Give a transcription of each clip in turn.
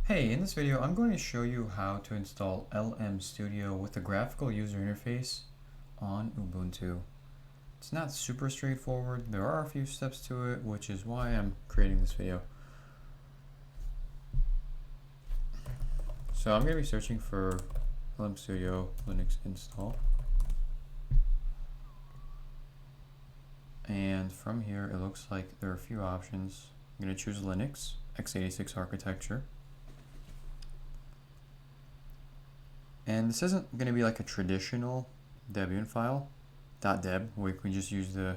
Hey, in this video I'm going to show you how to install lmstudio with a graphical user interface on Ubuntu. It's not super straightforward. There are a few steps to it, which is why I'm creating this video. So I'm going to be searching for lmstudio Linux install. And from here it looks like there are a few options. I'm going to choose Linux, x86 architecture. And this isn't going to be like a traditional Debian file, .deb, where you can just use the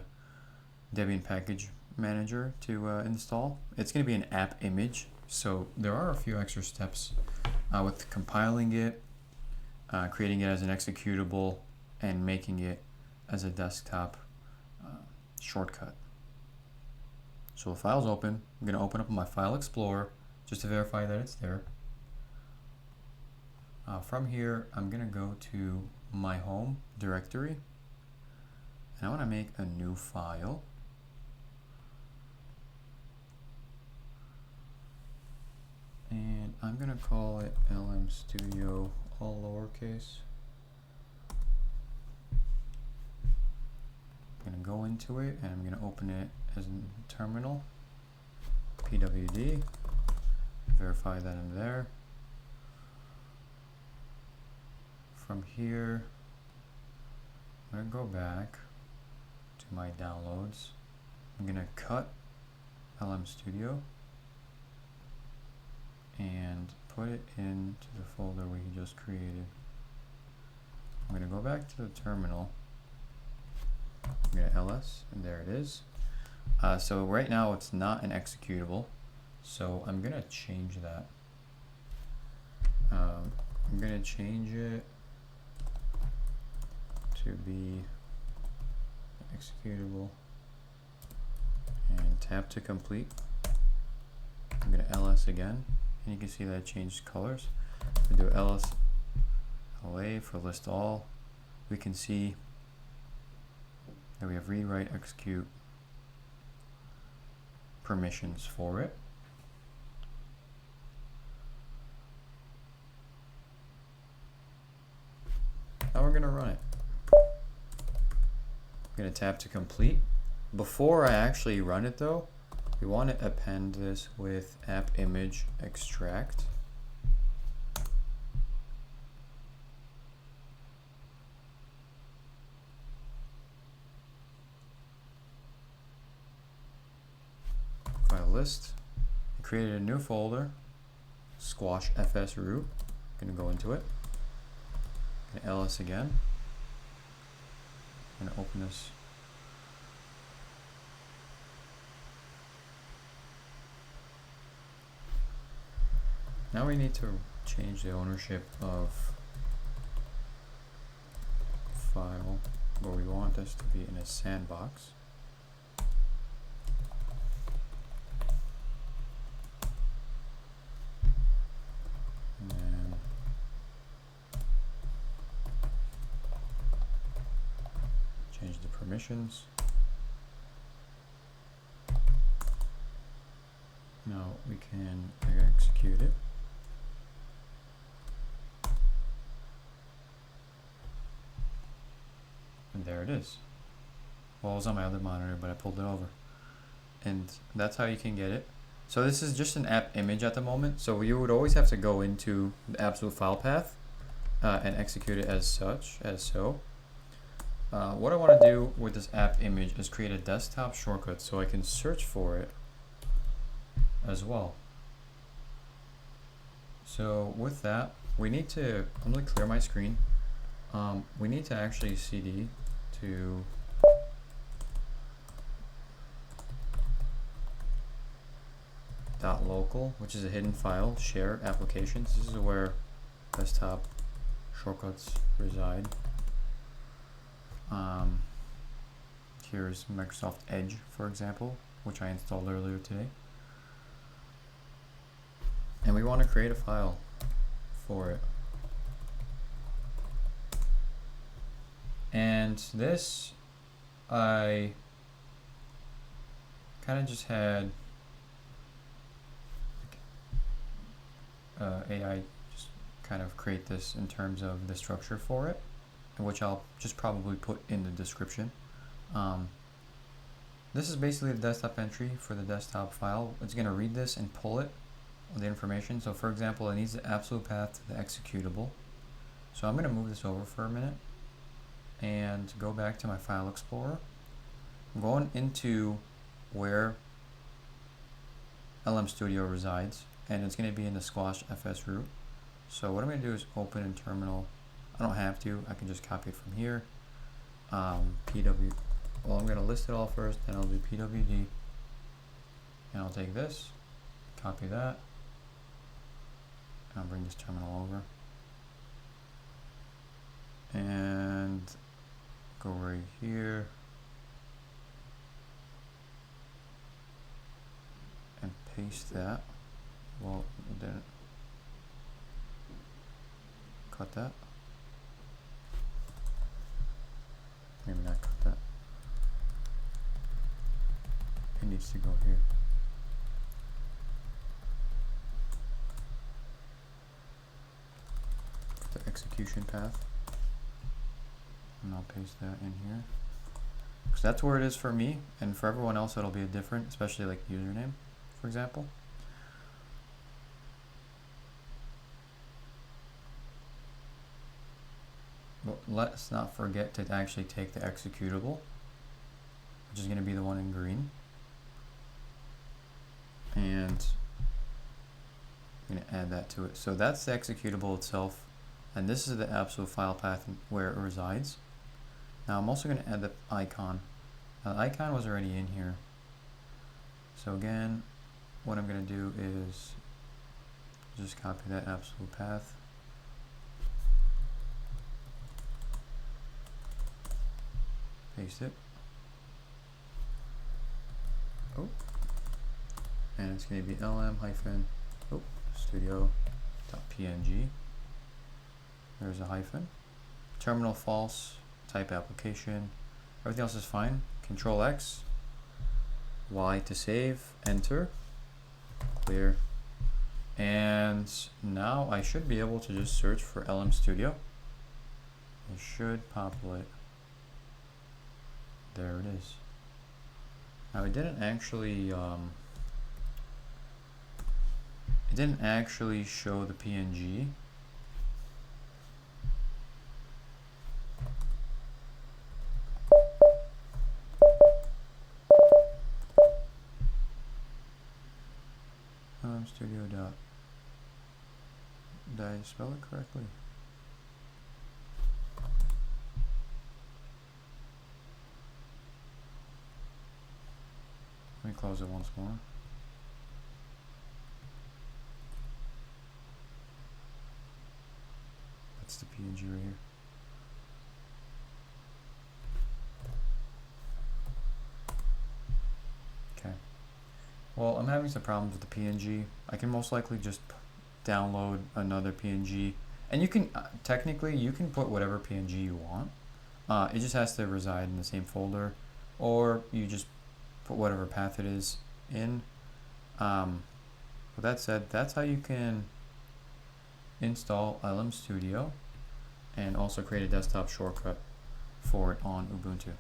Debian package manager to install. It's going to be an app image, so there are a few extra steps with compiling it, creating it as an executable, and making it as a desktop shortcut. So the file's open. I'm going to open up my file explorer just to verify that it's there. From here, I'm going to go to my home directory, and I want to make a new file. And I'm going to call it lmstudio, all lowercase. I'm going to go into it, and I'm going to open it as a terminal, pwd, verify that I'm there. From here, I'm going to go back to my downloads. I'm going to cut lmstudio and put it into the folder we just created. I'm going to go back to the terminal. I'm going to ls, and there it is. So right now it's not an executable, so I'm going to change that. I'm going to change it to be executable and tap to complete. I'm going to ls again, and you can see that it changed colors. We do ls la for list all. We can see that we have read, write, execute permissions for it. Now we're going to run it. I'm going to tap to complete. Before I actually run it though, we want to append this with appimage-extract. File list. I created a new folder, squashfsroot. Going to go into it. Going to ls again. I'm going to open this. Now we need to change the ownership of file where we want this to be in a sandbox. And then change the permissions. Now we can execute it. And there it is. Well, it was on my other monitor, but I pulled it over. And that's how you can get it. So this is just an app image at the moment. So you would always have to go into the absolute file path and execute it as such, as so. What I want to do with this app image is create a desktop shortcut so I can search for it as well. So with that, we need to, I'm going to clear my screen. We need to actually cd to .local, which is a hidden file, share applications. This is where desktop shortcuts reside. Here's Microsoft Edge, for example, which I installed earlier today. And we want to create a file for it. And this, I kind of just had AI just kind of create this in terms of the structure for it, which I'll just probably put in the description. This is basically the desktop entry for the desktop file. It's going to read this and pull it, the information. So for example, it needs the absolute path to the executable. So I'm going to move this over for a minute and go back to my file explorer. I'm going into where lmstudio resides, and it's going to be in the squashfsroot. So what I'm going to do is open in terminal. I don't have to, I can just copy it from here. PW, well, I'm going to list it all first, then I'll do pwd, and I'll take this, copy that, and I'll bring this terminal over, and go right here, and paste that. Well, it didn't. Cut that. Maybe not cut that. It needs to go here. For the execution path. And I'll paste that in here. Because that's where it is for me, and for everyone else it'll be different, especially like username, for example. But let's not forget to actually take the executable, which is going to be the one in green. And I'm going to add that to it. So that's the executable itself, and this is the absolute file path where it resides. Now I'm also going to add the icon. Now the icon was already in here. So again, what I'm going to do is just copy that absolute path. Paste it. Oh. And it's going to be lm-studio.png. There's a hyphen. Terminal false, type application. Everything else is fine. Control X, Y to save, enter, clear. And now I should be able to just search for lmstudio. It should populate. There it is. Now it didn't actually show the PNG. Studio dot. Did I spell it correctly? Let me close it once more. That's the PNG right here. Okay. Well, I'm having some problems with the PNG. I can most likely just download another PNG, and you can technically you can put whatever PNG you want. It just has to reside in the same folder, or you just put whatever path it is in. With that said, that's how you can install lmstudio and also create a desktop shortcut for it on Ubuntu.